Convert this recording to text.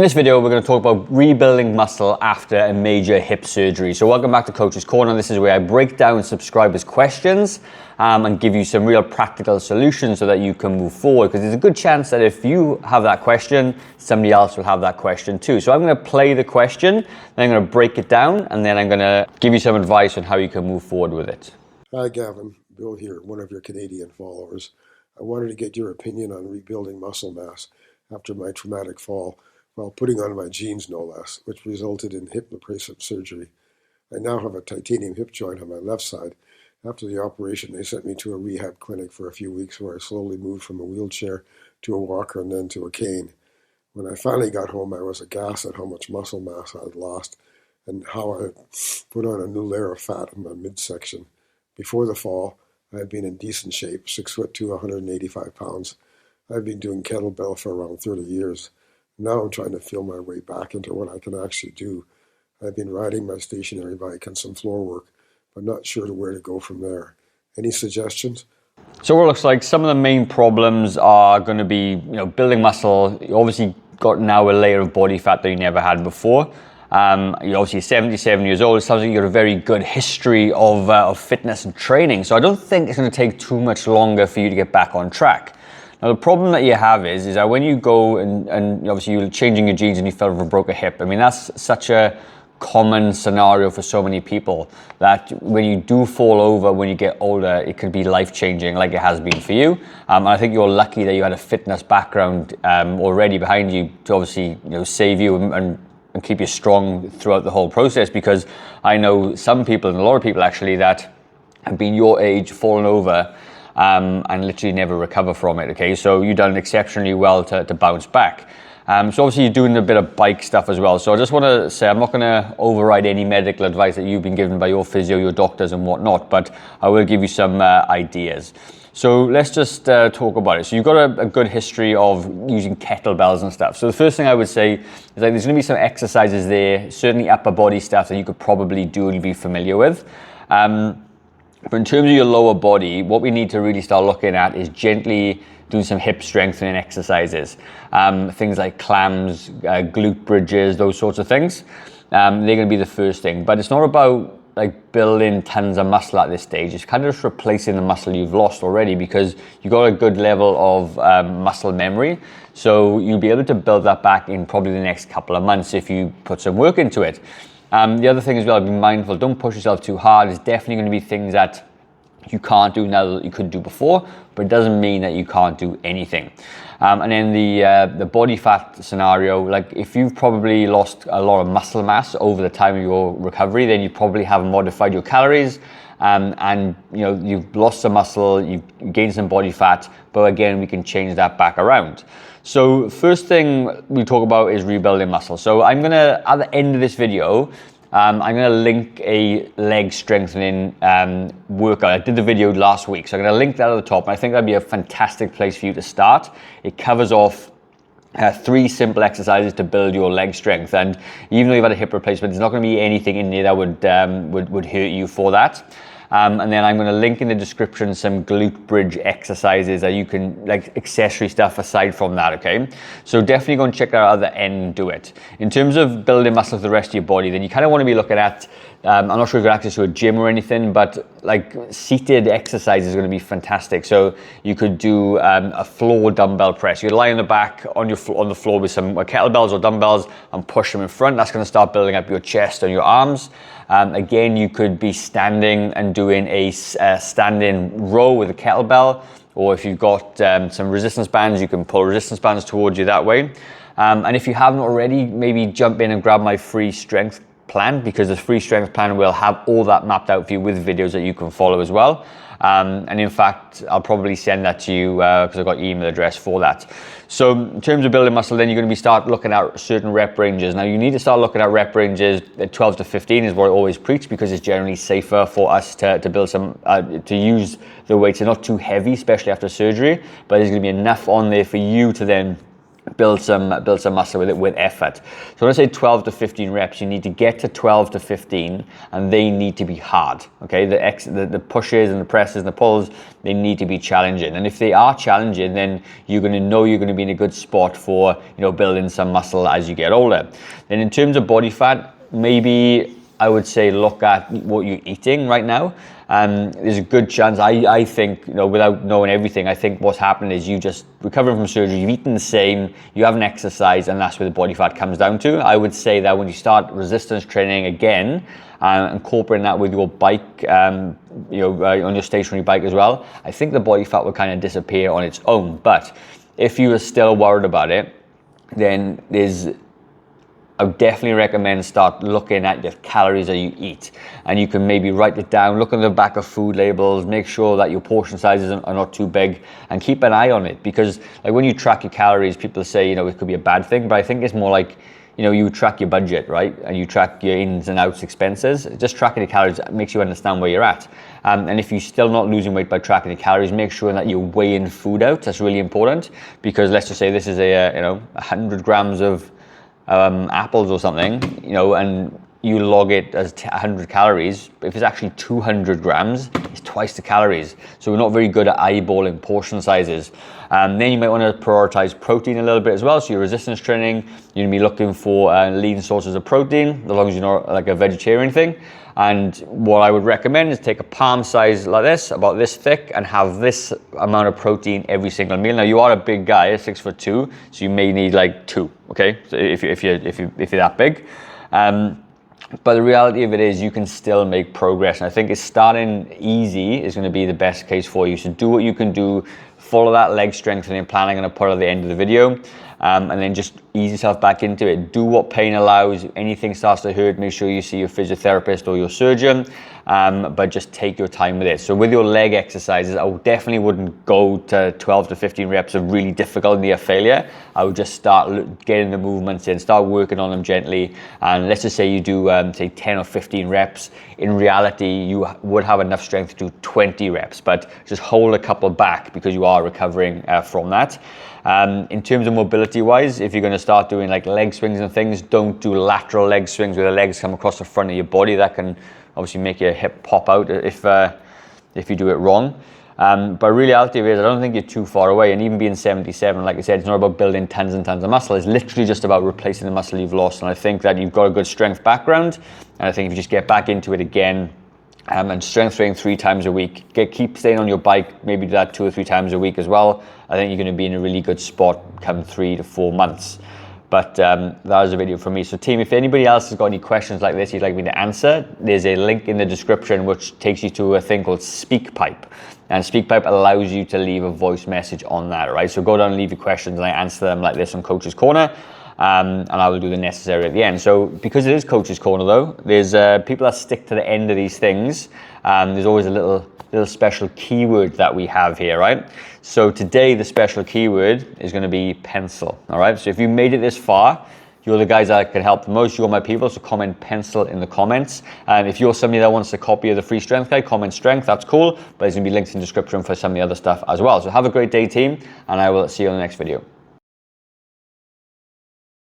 In this video, we're going to talk about rebuilding muscle after a major hip surgery. So welcome back to Coach's Corner. This is where I break down subscribers' questions and give you some real practical solutions so that you can move forward. Because there's a good chance that if you have that question, somebody else will have that question too. So I'm going to play the question, then I'm going to break it down, and then I'm going to give you some advice on how you can move forward with it. Hi Gavin, Bill here, one of your Canadian followers. I wanted to get your opinion on rebuilding muscle mass after my traumatic fall, while putting on my jeans no less, which resulted in hip replacement surgery. I now have a titanium hip joint on my left side. After the operation, they sent me to a rehab clinic for a few weeks where I slowly moved from a wheelchair to a walker and then to a cane. When I finally got home, I was aghast at how much muscle mass I had lost and how I put on a new layer of fat in my midsection. Before the fall, I had been in decent shape, 6'2", 185 pounds. I've been doing kettlebell for around 30 years. Now I'm trying to feel my way back into what I can actually do. I've been riding my stationary bike and some floor work, but not sure where to go from there. Any suggestions? So it looks like some of the main problems are going to be, building muscle. You obviously got now a layer of body fat that you never had before. You're obviously 77 years old. It sounds like you've got a very good history of fitness and training. So I don't think it's going to take too much longer for you to get back on track. Now the problem that you have is that when you go and obviously you're changing your jeans and you fell over a broken hip. I mean, that's such a common scenario for so many people that when you do fall over when you get older, it could be life-changing like it has been for you. And I think you're lucky that you had a fitness background already behind you to obviously save you and keep you strong throughout the whole process, because I know some people, and a lot of people actually, that have been your age, fallen over and literally never recover from it. Okay, so you've done exceptionally well to bounce back. So obviously you're doing a bit of bike stuff as well. So I just want to say I'm not going to override any medical advice that you've been given by your physio, your doctors and whatnot, but I will give you some ideas. So let's just talk about it. So you've got a good history of using kettlebells and stuff. So the first thing I would say is that there's going to be some exercises there, certainly upper body stuff that you could probably do and be familiar with. But in terms of your lower body, what we need to really start looking at is gently doing some hip strengthening exercises. Things like clams, glute bridges, those sorts of things. They're going to be the first thing. But it's not about like building tons of muscle at this stage. It's kind of just replacing the muscle you've lost already, because you've got a good level of muscle memory. So you'll be able to build that back in probably the next couple of months if you put some work into it. The other thing as well, be mindful, don't push yourself too hard. It's definitely going to be things that you can't do now that you could do before, but it doesn't mean that you can't do anything. And then the body fat scenario, like if you've probably lost a lot of muscle mass over the time of your recovery, then you probably haven't modified your calories, and you've lost some muscle, you've gained some body fat, but again, we can change that back around. So first thing we talk about is rebuilding muscle. So I'm gonna, at the end of this video, I'm gonna link a leg strengthening workout. I did the video last week, so I'm gonna link that at the top. And I think that'd be a fantastic place for you to start. It covers off 3 simple exercises to build your leg strength. And even though you've had a hip replacement, there's not gonna be anything in there that would hurt you for that. And then I'm going to link in the description some glute bridge exercises that you can, like accessory stuff aside from that, okay? So definitely go and check that out at the end and do it. In terms of building muscle for the rest of your body, then you kind of want to be looking at, I'm not sure if you've got access to a gym or anything, but like seated exercise is going to be fantastic. So you could do a floor dumbbell press. You lie on the back on the floor with some kettlebells or dumbbells and push them in front. That's going to start building up your chest and your arms. Again, you could be standing and doing a standing row with a kettlebell, or if you've got some resistance bands, you can pull resistance bands towards you that way. And if you haven't already, maybe jump in and grab my free strength plan, because the free strength plan will have all that mapped out for you with videos that you can follow as well. And in fact, I'll probably send that to you because I've got your email address for that. So in terms of building muscle, then you're going to start looking at certain rep ranges. Now you need to start looking at rep ranges at 12 to 15 is what I always preach, because it's generally safer for us to build some, to use the weights. They're not too heavy, especially after surgery, but there's going to be enough on there for you to then build some muscle with it with effort. So when I say 12 to 15 reps, you need to get to 12 to 15, and they need to be hard. Okay, the pushes and the presses and the pulls, they need to be challenging. And if they are challenging, then you're going to know you're going to be in a good spot for, you know, building some muscle as you get older. Then in terms of body fat, maybe I would say look at what you're eating right now. There's a good chance, I think, you know, without knowing everything, I think what's happened is you just recovering from surgery, you've eaten the same, you haven't exercised, and that's where the body fat comes down to. I would say that when you start resistance training again, incorporating that with your bike, on your stationary bike as well, I think the body fat will kind of disappear on its own. But if you are still worried about it, then I would definitely recommend start looking at your calories that you eat, and you can maybe write it down, look on the back of food labels, make sure that your portion sizes are not too big, and keep an eye on it. Because like when you track your calories, people say, you know, it could be a bad thing, but I think it's more like, you know, you track your budget, right? And you track your ins and outs expenses. Just tracking the calories makes you understand where you're at. And if you're still not losing weight by tracking the calories, make sure that you're weighing food out. That's really important, because let's just say this is 100 grams of apples or something, you know, and you log it as 100 calories. If it's actually 200 grams, it's twice the calories. So we're not very good at eyeballing portion sizes. Then you might want to prioritize protein a little bit as well. So your resistance training, you're gonna be looking for lean sources of protein, as long as you're not like a vegetarian thing. And what I would recommend is take a palm size like this, about this thick, and have this amount of protein every single meal. Now you are a big guy, 6'2", so you may need like 2. Okay, so if you're that big. But the reality of it is you can still make progress. And I think it's starting easy is going to be the best case for you. So do what you can do, follow that leg strengthening plan I'm going to put at the end of the video. And then just ease yourself back into it. Do what pain allows. If anything starts to hurt, make sure you see your physiotherapist or your surgeon, but just take your time with it. So with your leg exercises, I definitely wouldn't go to 12 to 15 reps of really difficult near failure. I would just start getting the movements in, start working on them gently. And let's just say you do say 10 or 15 reps. In reality, you would have enough strength to do 20 reps, but just hold a couple back because you are recovering from that. In terms of mobility wise, if you're going to start doing like leg swings and things, don't do lateral leg swings where the legs come across the front of your body. That can obviously make your hip pop out if you do it wrong. But reality is, I don't think you're too far away. And even being 77, like I said, it's not about building tons and tons of muscle. It's literally just about replacing the muscle you've lost. And I think that you've got a good strength background. And I think if you just get back into it again, and strength training 3 times a week, keep staying on your bike, maybe do that 2 or 3 times a week as well. I think you're going to be in a really good spot come 3 to 4 months. But that was a video from me. So team, if anybody else has got any questions like this you'd like me to answer, there's a link in the description which takes you to a thing called SpeakPipe. And SpeakPipe allows you to leave a voice message on that, right? So go down and leave your questions and I answer them like this on Coach's Corner. And I will do the necessary at the end. So because it is Coach's Corner though, there's people that stick to the end of these things. There's always a little special keyword that we have here, right? So today the special keyword is going to be pencil, all right? So if you made it this far, you're the guys that can help the most. You're my people, so comment pencil in the comments. And if you're somebody that wants a copy of the free strength guide, comment strength, that's cool. But there's going to be links in the description for some of the other stuff as well. So have a great day, team, and I will see you on the next video.